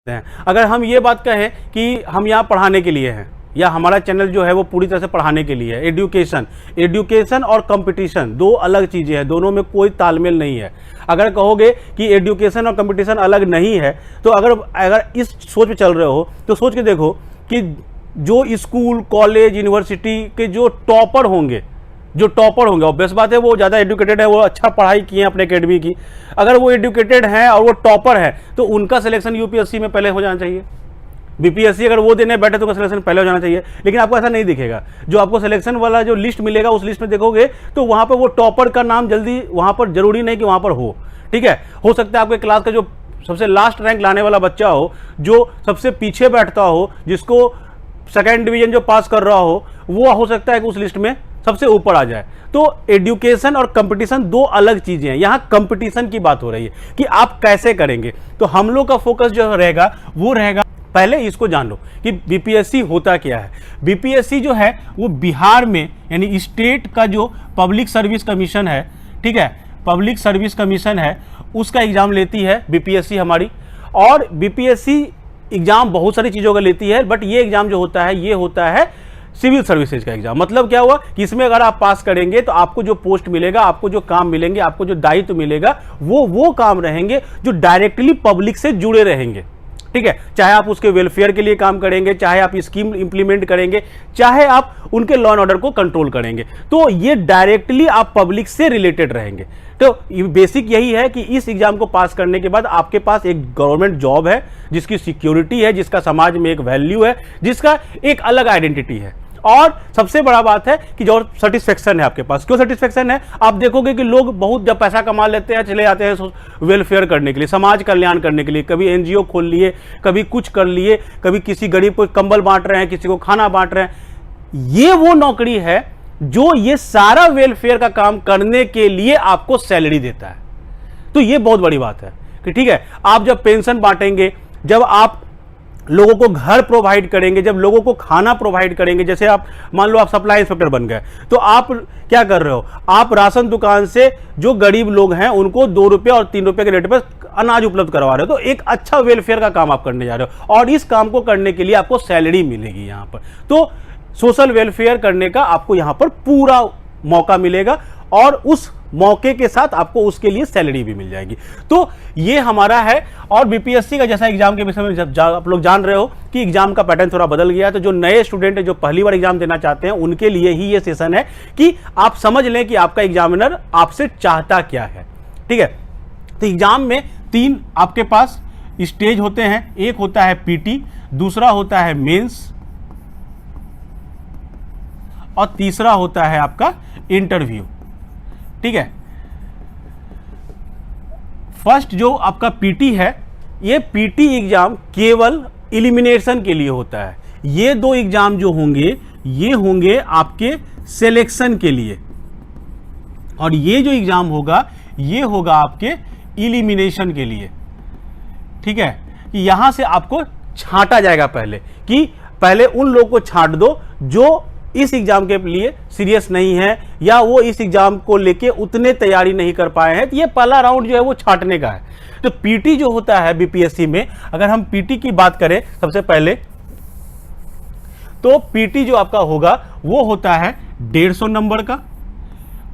हैं। अगर हम ये बात कहें कि हम यहाँ पढ़ाने के लिए हैं या हमारा चैनल जो है वो पूरी तरह से पढ़ाने के लिए है, एजुकेशन और कंपटीशन दो अलग चीज़ें हैं, दोनों में कोई तालमेल नहीं है। अगर कहोगे कि एजुकेशन और कंपटीशन अलग नहीं है तो अगर इस सोच पे चल रहे हो तो सोच के देखो कि जो स्कूल कॉलेज यूनिवर्सिटी के जो टॉपर होंगे ऑब्वियस बात है वो ज़्यादा एजुकेटेड है, वो अच्छा पढ़ाई किए हैं अपने एकेडमी की, अगर वो एजुकेटेड हैं और वो टॉपर है तो उनका सिलेक्शन यूपीएससी में पहले हो जाना चाहिए। बीपीएससी अगर वो देने बैठे तो उनका सिलेक्शन पहले हो जाना चाहिए, लेकिन आपको ऐसा नहीं दिखेगा। जो आपको सिलेक्शन वाला जो लिस्ट मिलेगा उस लिस्ट में देखोगे तो वहाँ पर वो टॉपर का नाम जल्दी वहाँ पर जरूरी नहीं कि वहाँ पर हो, ठीक है। हो सकता है आपके क्लास का जो सबसे लास्ट रैंक लाने वाला बच्चा हो, जो सबसे पीछे बैठता हो, जिसको सेकेंड डिवीजन जो पास कर रहा हो, वो हो सकता है कि उस लिस्ट में सबसे ऊपर आ जाए। तो एजुकेशन और कंपटीशन दो अलग चीजें हैं। यहां कंपटीशन की बात हो रही है कि आप कैसे करेंगे। तो हम लोग का फोकस जो रहेगा वो रहेगा, पहले इसको जान लो कि बीपीएससी होता क्या है। बीपीएससी जो है वो बिहार में यानी स्टेट का जो पब्लिक सर्विस कमीशन है, ठीक है, पब्लिक सर्विस कमीशन है, उसका एग्जाम लेती है बीपीएससी हमारी। और बीपीएससी एग्जाम बहुत सारी चीज़ों का लेती है, बट ये एग्जाम जो होता है ये होता है सिविल सर्विसेज का एग्जाम। मतलब क्या हुआ कि इसमें अगर आप पास करेंगे तो आपको जो पोस्ट मिलेगा, आपको जो काम मिलेंगे, आपको जो दायित्व मिलेगा वो काम रहेंगे जो डायरेक्टली पब्लिक से जुड़े रहेंगे, ठीक है। चाहे आप उसके वेलफेयर के लिए काम करेंगे, चाहे आप स्कीम इंप्लीमेंट करेंगे, चाहे आप उनके लॉ एंड ऑर्डर को कंट्रोल करेंगे, तो ये डायरेक्टली आप पब्लिक से रिलेटेड रहेंगे। तो बेसिक यही है कि इस एग्जाम को पास करने के बाद आपके पास एक गवर्नमेंट जॉब है, जिसकी सिक्योरिटी है, जिसका समाज में एक वैल्यू है, जिसका एक अलग आइडेंटिटी है। और सबसे बड़ा बात है कि जो सेटिस्फेक्शन है आपके पास। क्यों सेटिस्फेक्शन है? आप देखोगे कि लोग बहुत जब पैसा कमा लेते हैं चले जाते हैं वेलफेयर करने के लिए, समाज कल्याण करने के लिए, कभी एनजीओ खोल लिए, कभी कुछ कर लिए, कभी किसी गरीब को कंबल बांट रहे हैं, किसी को खाना बांट रहे हैं। ये वो नौकरी है जो ये सारा वेलफेयर का काम करने के लिए आपको सैलरी देता है। तो ये बहुत बड़ी बात है कि ठीक है, आप जब पेंशन बांटेंगे, जब आप लोगों को घर प्रोवाइड करेंगे, जब लोगों को खाना प्रोवाइड करेंगे, जैसे आप मान लो आप सप्लाई इंस्पेक्टर बन गए, तो आप क्या कर रहे हो, आप राशन दुकान से जो गरीब लोग हैं उनको 2 रुपये और 3 रुपये के रेट पर अनाज उपलब्ध करवा रहे हो। तो एक अच्छा वेलफेयर का काम आप करने जा रहे हो और इस काम को करने के लिए आपको सैलरी मिलेगी यहाँ पर। तो सोशल वेलफेयर करने का आपको यहाँ पर पूरा मौका मिलेगा और उस मौके के साथ आपको उसके लिए सैलरी भी मिल जाएगी। तो ये हमारा है। और बीपीएससी का जैसा एग्जाम के विषय में जब आप लोग जान रहे हो कि एग्जाम का पैटर्न थोड़ा बदल गया है, तो जो नए स्टूडेंट है जो पहली बार एग्जाम देना चाहते हैं उनके लिए ही ये सेशन है कि आप समझ लें कि आपका एग्जामिनर आपसे चाहता क्या है, ठीक है। तो एग्जाम में 3 आपके पास स्टेज होते हैं। एक होता है पीटी, दूसरा होता है मेंस और तीसरा होता है आपका इंटरव्यू, ठीक है। फर्स्ट जो आपका पीटी है, ये पीटी एग्जाम केवल एलिमिनेशन के लिए होता है। ये 2 एग्जाम जो होंगे ये होंगे आपके सिलेक्शन के लिए, और ये जो एग्जाम होगा ये होगा आपके एलिमिनेशन के लिए, ठीक है। कि यहां से आपको छांटा जाएगा पहले, कि पहले उन लोगों को छांट दो जो इस एग्जाम के लिए सीरियस नहीं है या वो इस एग्जाम को लेके उतने तैयारी नहीं कर पाए हैं। तो ये पहला राउंड जो है वो छांटने का है। तो पीटी जो होता है बीपीएससी में, अगर हम पीटी की बात करें सबसे पहले, तो पीटी जो आपका होगा वो होता है 150 नंबर का।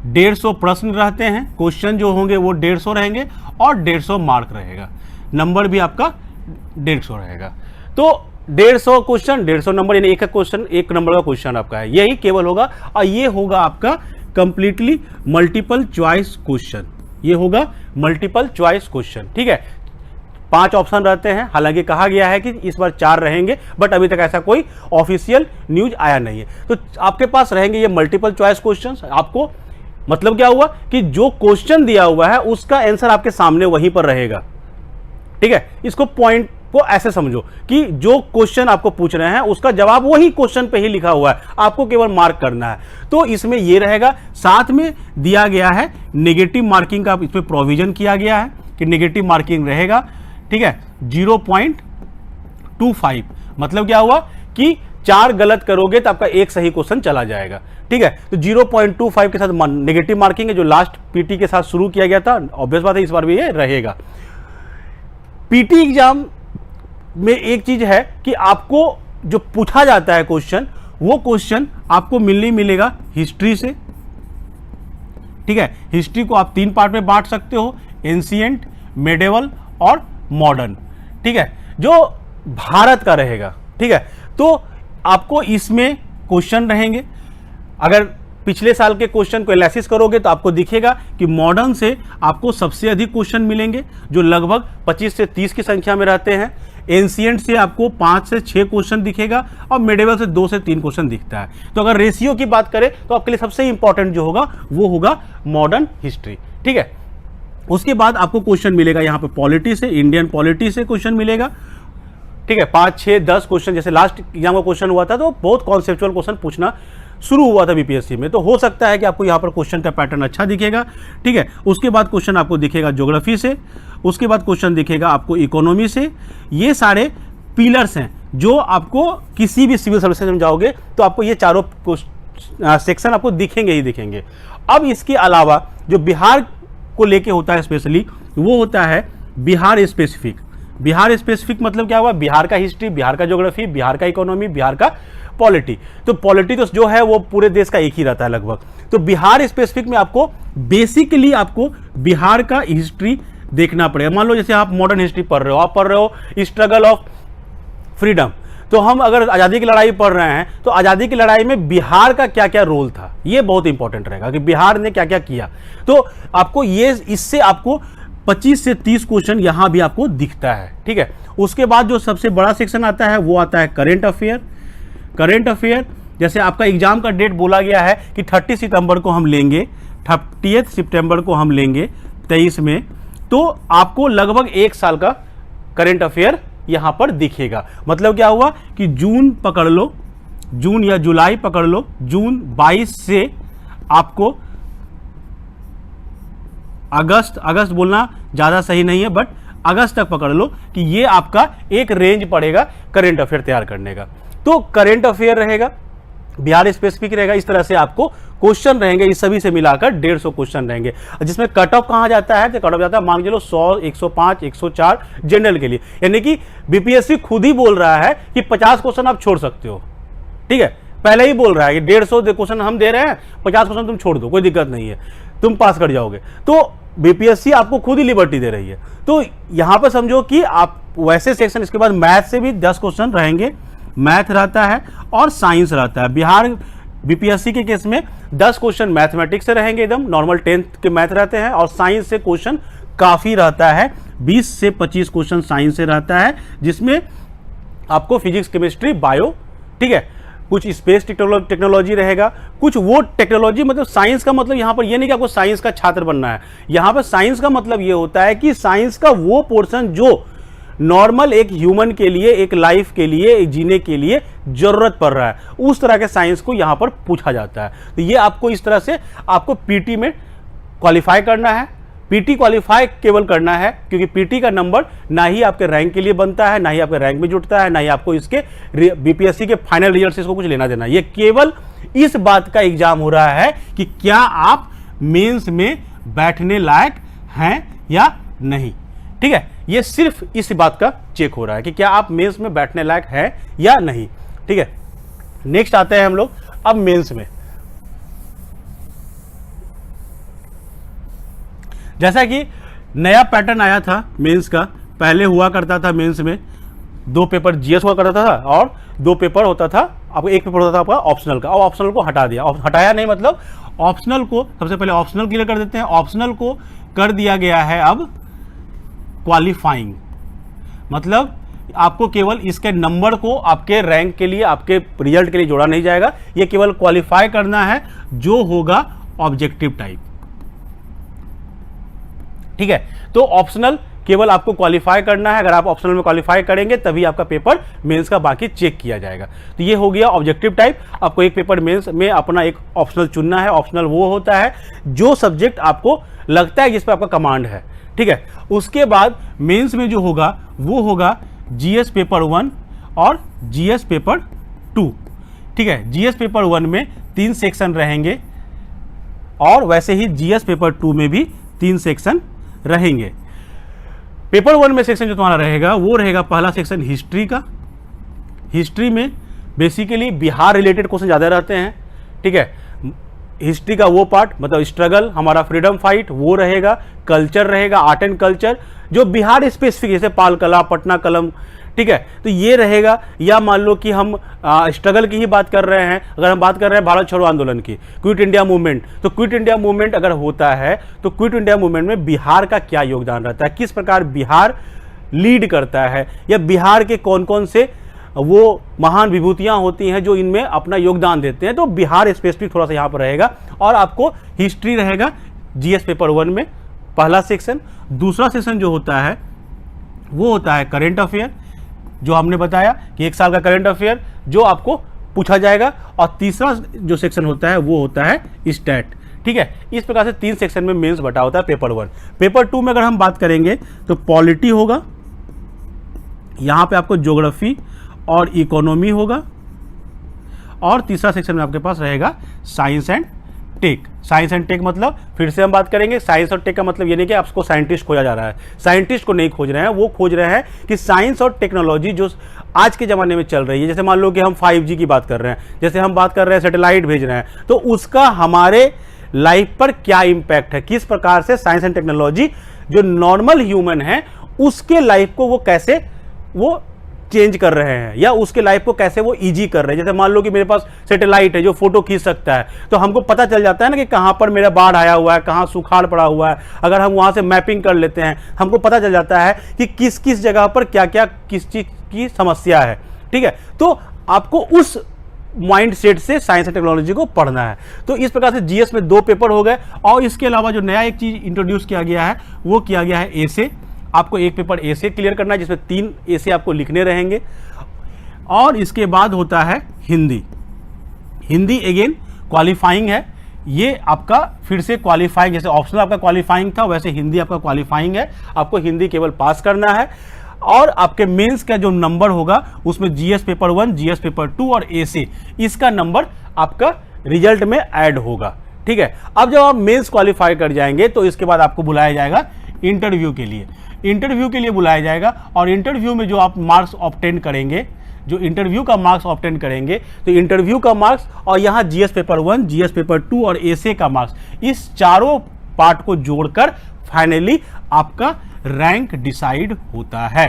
150 प्रश्न रहते हैं, क्वेश्चन जो होंगे वो 150 रहेंगे और 150 मार्क रहेगा, नंबर भी आपका 150 रहेगा। तो 150 क्वेश्चन 150 नंबर, यानी एक क्वेश्चन 1 नंबर का क्वेश्चन आपका है, यही केवल होगा। और ये होगा आपका कंप्लीटली मल्टीपल चॉइस क्वेश्चन, ये होगा मल्टीपल चॉइस क्वेश्चन, ठीक है। 5 ऑप्शन रहते हैं, हालांकि कहा गया है कि इस बार 4 रहेंगे, बट अभी तक ऐसा कोई ऑफिशियल न्यूज आया नहीं है। तो आपके पास रहेंगे ये मल्टीपल चॉइस क्वेश्चन। आपको मतलब क्या हुआ कि जो क्वेश्चन दिया हुआ है उसका आंसर आपके सामने वहीं पर रहेगा, ठीक है। इसको पॉइंट को ऐसे समझो कि जो क्वेश्चन आपको पूछ रहे हैं उसका जवाब वही क्वेश्चन पे ही लिखा हुआ है, आपको केवल मार्क करना है। तो इसमें ये रहेगा, साथ में दिया गया है नेगेटिव मार्किंग का, इसमें प्रोविजन किया गया है कि नेगेटिव मार्किंग रहेगा, ठीक है, 0.25। मतलब क्या हुआ कि 4 गलत करोगे तो आपका 1 सही क्वेश्चन चला जाएगा, ठीक है। तो 0.25 के साथ नेगेटिव मार्किंग है, जो लास्ट पीटी के साथ शुरू किया गया था। ऑब्वियस बात है इस बार भी ये रहेगा। पीटी एग्जाम में एक चीज है कि आपको जो पूछा जाता है क्वेश्चन, वो क्वेश्चन आपको मिलेगा हिस्ट्री से। ठीक है, हिस्ट्री को आप 3 पार्ट में बांट सकते हो, एंशिएंट, मेडिवल और मॉडर्न। ठीक है, जो भारत का रहेगा। ठीक है, तो आपको इसमें क्वेश्चन रहेंगे। अगर पिछले साल के क्वेश्चन को एनालिसिस करोगे तो आपको दिखेगा कि मॉडर्न से आपको सबसे अधिक क्वेश्चन मिलेंगे, जो लगभग 25 से 30 की संख्या में रहते हैं। एंशिएंट से आपको 5 से 6 क्वेश्चन दिखेगा और मेडिवल से 2 से 3 क्वेश्चन दिखता है। तो अगर रेशियो की बात करें तो आपके लिए सबसे इंपॉर्टेंट जो होगा वो होगा मॉडर्न हिस्ट्री। ठीक है, उसके बाद आपको क्वेश्चन मिलेगा यहाँ पे पॉलिटी से, इंडियन पॉलिटी से क्वेश्चन मिलेगा। ठीक है, 5, 6, 10 क्वेश्चन, जैसे लास्ट एग्जाम का क्वेश्चन हुआ था तो बहुत कॉन्सेप्चुअल क्वेश्चन पूछना शुरू हुआ था बीपीएससी में, तो हो सकता है कि आपको यहाँ पर क्वेश्चन का पैटर्न अच्छा दिखेगा। ठीक है, उसके बाद क्वेश्चन आपको दिखेगा ज्योग्राफी से, उसके बाद क्वेश्चन दिखेगा आपको इकोनॉमी से। ये सारे पिलर्स हैं जो आपको किसी भी सिविल सर्विस में जाओगे तो आपको ये चारों सेक्शन आपको दिखेंगे ही दिखेंगे। अब इसके अलावा जो बिहार को लेके होता है स्पेशली, वो होता है बिहार स्पेसिफिक। बिहार स्पेसिफिक मतलब क्या हुआ? बिहार का हिस्ट्री, बिहार का ज्योग्राफी, बिहार का इकोनॉमी, बिहार का पॉलिटी। तो पॉलिटी तो जो है वो पूरे देश का एक ही रहता है लगभग। तो बिहार स्पेसिफिक में आपको बेसिकली आपको बिहार का हिस्ट्री देखना पड़ेगा। मान लो जैसे आप मॉडर्न हिस्ट्री पढ़ रहे हो, आप पढ़ रहे हो स्ट्रगल ऑफ फ्रीडम, तो हम अगर आज़ादी की लड़ाई पढ़ रहे हैं तो आज़ादी की लड़ाई में बिहार का क्या क्या रोल था, ये बहुत इंपॉर्टेंट रहेगा कि बिहार ने क्या क्या किया। तो आपको ये, इससे आपको 25 से 30 क्वेश्चन यहां भी आपको दिखता है। ठीक है, उसके बाद जो सबसे बड़ा सेक्शन आता है वो आता है करेंट अफेयर। करेंट अफेयर जैसे आपका एग्जाम का डेट बोला गया है कि 30 सितंबर को हम लेंगे, 30 सितंबर को हम लेंगे 23 में, तो आपको लगभग 1 साल का करेंट अफेयर यहां पर दिखेगा। मतलब क्या हुआ कि जून पकड़ लो, जून या जुलाई पकड़ लो, जून 22 से आपको अगस्त बोलना ज़्यादा सही नहीं है, बट अगस्त तक पकड़ लो कि ये आपका एक रेंज पड़ेगा करेंट अफेयर तैयार करने का। तो करेंट अफेयर रहेगा, बिहार स्पेसिफिक रहेगा, इस तरह से आपको क्वेश्चन रहेंगे। इस सभी से मिलाकर 150 क्वेश्चन रहेंगे, जिसमें कट ऑफ कहाँ जाता है? तो कट ऑफ जाता है मान लो 100, 105, 104 जनरल के लिए। यानी कि बीपीएससी खुद ही बोल रहा है कि 50 क्वेश्चन आप छोड़ सकते हो। ठीक है, पहले ही बोल रहा है कि 150 क्वेश्चन हम दे रहे हैं, 50 क्वेश्चन तुम छोड़ दो, कोई दिक्कत नहीं है, तुम पास कर जाओगे। तो बीपीएससी आपको खुद ही लिबर्टी दे रही है। तो यहां पर समझो कि आप वैसे सेक्शन, इसके बाद मैथ से भी 10 क्वेश्चन रहेंगे, मैथ रहता है और साइंस रहता है। बिहार बीपीएससी के केस में 10 क्वेश्चन मैथमेटिक्स से रहेंगे, एकदम नॉर्मल 10th के मैथ रहते हैं, और साइंस से क्वेश्चन काफी रहता है, 20 से 25 क्वेश्चन साइंस से रहता है, जिसमें आपको फिजिक्स, केमिस्ट्री, बायो, ठीक है, कुछ स्पेस टेक्नोलॉजी रहेगा, कुछ वो टेक्नोलॉजी, मतलब साइंस का मतलब यहाँ पर ये नहीं कि आपको साइंस का छात्र बनना है। यहाँ पर साइंस का मतलब ये होता है कि साइंस का वो पोर्शन जो नॉर्मल एक ह्यूमन के लिए, एक लाइफ के लिए, एक जीने के लिए जरूरत पड़ रहा है, उस तरह के साइंस को यहाँ पर पूछा जाता है। तो ये आपको इस तरह से आपको पीटी में क्वालिफाई करना है। पीटी क्वालिफाई केवल करना है क्योंकि पीटी का नंबर ना ही आपके रैंक के लिए बनता है, ना ही आपके रैंक में जुटता है, ना ही आपको इसके बीपीएससी के फाइनल रिजल्ट से इसको कुछ लेना देना। ये केवल इस बात का एग्जाम हो रहा है कि क्या आप मेंस में बैठने लायक हैं या नहीं। ठीक है, ये सिर्फ इस बात का चेक हो रहा है कि क्या आप मेंस में बैठने लायक हैं या नहीं। ठीक है, नेक्स्ट आते हैं हम लोग अब मेंस में। जैसा कि नया पैटर्न आया था मेंस का, पहले हुआ करता था मेंस में 2 पेपर जीएस हुआ करता था और 2 पेपर होता था, आपको 1 पेपर होता था आपका ऑप्शनल का, और ऑप्शनल को हटा दिया। हटाया नहीं मतलब ऑप्शनल को सबसे पहले ऑप्शनल क्लियर कर देते हैं, ऑप्शनल को कर दिया गया है अब क्वालिफाइंग। मतलब आपको केवल इसके नंबर को आपके रैंक के लिए, आपके रिजल्ट के लिए जोड़ा नहीं जाएगा, ये केवल क्वालिफाई करना है जो होगा ऑब्जेक्टिव टाइप। ठीक है, तो ऑप्शनल केवल आपको क्वालिफाई करना है, अगर आप ऑप्शनल में क्वालिफाई करेंगे तभी आपका पेपर मेंस का बाकी चेक किया जाएगा। तो ये हो गया ऑब्जेक्टिव टाइप। आपको एक पेपर मेंस में अपना एक ऑप्शनल चुनना है। ऑप्शनल वो होता है जो सब्जेक्ट आपको लगता है जिस पर आपका कमांड है। ठीक है, उसके बाद मेंस में जो होगा वो होगा जीएस पेपर 1 और जीएस पेपर 2। ठीक है, जीएस पेपर 1 में 3 सेक्शन रहेंगे और वैसे ही जीएस पेपर 2 में भी 3 सेक्शन रहेंगे। पेपर 1 में सेक्शन जो तुम्हारा रहेगा वो रहेगा पहला सेक्शन हिस्ट्री का। हिस्ट्री में बेसिकली बिहार रिलेटेड क्वेश्चन ज़्यादा रहते हैं, ठीक है। हिस्ट्री का वो पार्ट मतलब स्ट्रगल, हमारा फ्रीडम फाइट वो रहेगा, कल्चर रहेगा, आर्ट एंड कल्चर जो बिहार स्पेसिफिक, जैसे पाल कला, पटना कलम, ठीक है, तो ये रहेगा। या मान लो कि हम स्ट्रगल की ही बात कर रहे हैं, अगर हम बात कर रहे हैं भारत छोड़ो आंदोलन की, क्विट इंडिया मूवमेंट, तो क्विट इंडिया मूवमेंट अगर होता है तो क्विट इंडिया मूवमेंट में बिहार का क्या योगदान रहता है, किस प्रकार बिहार लीड करता है, या बिहार के कौन कौन से वो महान विभूतियां होती हैं जो इनमें अपना योगदान देते हैं, तो बिहार स्पेसिफिक थोड़ा सा यहाँ पर रहेगा। और आपको हिस्ट्री रहेगा जीएस पेपर 1 में पहला सेक्शन। दूसरा सेक्शन जो होता है वो होता है करंट अफेयर, जो हमने बताया कि 1 साल का करंट अफेयर जो आपको पूछा जाएगा। और तीसरा जो सेक्शन होता है वो होता है स्टैट, ठीक है। इस प्रकार से 3 सेक्शन में मेंस बटा होता है पेपर 1। पेपर 2 में अगर हम बात करेंगे तो पॉलिटी होगा, यहाँ पे आपको ज्योग्राफी और इकोनॉमी होगा, और तीसरा सेक्शन में आपके पास रहेगा science and tech. Science and tech मतलब फिर से हम बात करेंगे, साइंस और टेक का मतलब ये नहीं कि आपको साइंटिस्ट खोजा जा रहा है, साइंटिस्ट को नहीं खोज रहे हैं, वो खोज रहे हैं कि साइंस और टेक्नोलॉजी जो आज के ज़माने में चल रही है, जैसे मान लो कि हम 5G की बात कर रहे हैं, जैसे हम बात कर रहे हैं सैटेलाइट भेज रहे हैं, तो उसका हमारे लाइफ पर क्या इम्पैक्ट है, किस प्रकार से साइंस एंड टेक्नोलॉजी जो नॉर्मल ह्यूमन है उसके लाइफ को वो कैसे वो चेंज कर रहे हैं, या उसके लाइफ को कैसे वो इजी कर रहे हैं। जैसे मान लो कि मेरे पास सैटेलाइट है जो फोटो खींच सकता है, तो हमको पता चल जाता है ना कि कहाँ पर मेरा बाढ़ आया हुआ है, कहाँ सुखाड़ पड़ा हुआ है। अगर हम वहाँ से मैपिंग कर लेते हैं, हमको पता चल जाता है कि किस किस जगह पर क्या क्या किस चीज़ की समस्या है, ठीक है। तो आपको उस माइंड सेट से साइंस एंड टेक्नोलॉजी को पढ़ना है। तो इस प्रकार से जीएस में 2 पेपर हो गए। और इसके अलावा जो नया एक चीज़ इंट्रोड्यूस किया गया है वो किया गया है एसे। आपको एक पेपर एसे क्लियर करना है जिसमें 3 एसे आपको लिखने रहेंगे। और इसके बाद होता है हिंदी। हिंदी अगेन क्वालिफाइंग है, ये आपका फिर से क्वालिफाइंग, जैसे ऑप्शनल आपका क्वालिफाइंग था वैसे हिंदी आपका क्वालिफाइंग है। आपको हिंदी केवल पास करना है, और आपके मेंस का जो नंबर होगा उसमें जीएस पेपर 1, जीएस पेपर 2 और एसे इसका नंबर आपका रिजल्ट में ऐड होगा, ठीक है। अब जब आप मेंस क्वालिफाई कर जाएंगे तो इसके बाद आपको बुलाया जाएगा इंटरव्यू के लिए। इंटरव्यू के लिए बुलाया जाएगा, और इंटरव्यू में जो आप मार्क्स ऑब्टेन करेंगे, जो इंटरव्यू का मार्क्स ऑब्टेन करेंगे, तो इंटरव्यू का मार्क्स और यहाँ जीएस पेपर 1, जीएस पेपर 2 और एसे का मार्क्स, इस चारों पार्ट को जोड़कर फाइनली आपका रैंक डिसाइड होता है,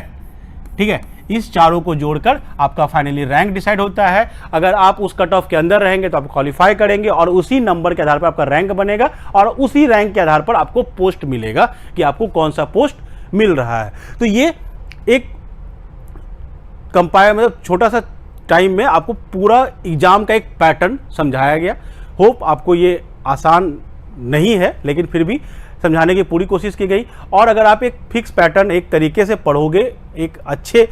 ठीक है। इस चारों को जोड़कर आपका फाइनली रैंक डिसाइड होता है। अगर आप उस कट ऑफ के अंदर रहेंगे तो आप क्वालिफाई करेंगे, और उसी नंबर के आधार पर आपका रैंक बनेगा, और उसी रैंक के आधार पर आपको पोस्ट मिलेगा कि आपको कौन सा पोस्ट मिल रहा है। तो ये एक कंपायर मतलब छोटा सा टाइम में आपको पूरा एग्जाम का एक पैटर्न समझाया गया। होप आपको ये आसान नहीं है, लेकिन फिर भी समझाने की पूरी कोशिश की गई। और अगर आप एक फिक्स पैटर्न एक तरीके से पढ़ोगे, एक अच्छे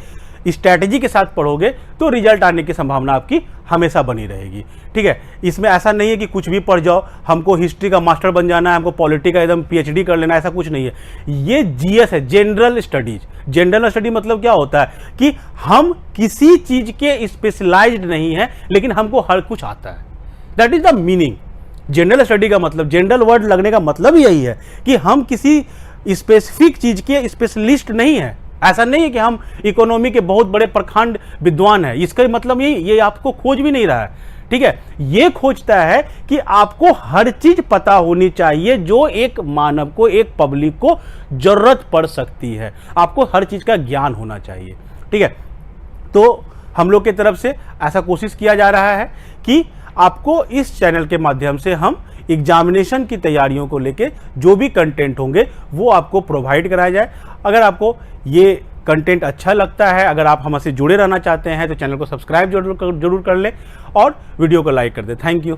स्ट्रैटेजी के साथ पढ़ोगे, तो रिजल्ट आने की संभावना आपकी हमेशा बनी रहेगी, ठीक है। इसमें ऐसा नहीं है कि कुछ भी पढ़ जाओ, हमको हिस्ट्री का मास्टर बन जाना है, हमको पॉलिटी का एकदम पीएचडी कर लेना है, ऐसा कुछ नहीं है। ये जीएस है, जनरल स्टडीज। जनरल स्टडी मतलब क्या होता है कि हम किसी चीज के स्पेशलाइज्ड नहीं है, लेकिन हमको हर कुछ आता है। That is the meaning general study का मतलब, जनरल वर्ड लगने का मतलब यही है कि हम किसी स्पेसिफिक चीज के स्पेशलिस्ट नहीं है। ऐसा नहीं है कि हम इकोनॉमी के बहुत बड़े प्रखंड विद्वान हैं, इसका मतलब ये आपको खोज भी नहीं रहा है, ठीक है। ये खोजता है कि आपको हर चीज पता होनी चाहिए जो एक मानव को, एक पब्लिक को जरूरत पड़ सकती है। आपको हर चीज का ज्ञान होना चाहिए, ठीक है। तो हम लोग की तरफ से ऐसा कोशिश किया जा रहा है कि आपको इस चैनल के माध्यम से हम एग्जामिनेशन की तैयारियों को लेके जो भी कंटेंट होंगे वो आपको प्रोवाइड कराया जाए। अगर आपको ये कंटेंट अच्छा लगता है, अगर आप हमसे जुड़े रहना चाहते हैं, तो चैनल को सब्सक्राइब जरूर कर लें और वीडियो को लाइक कर दें। Thank you.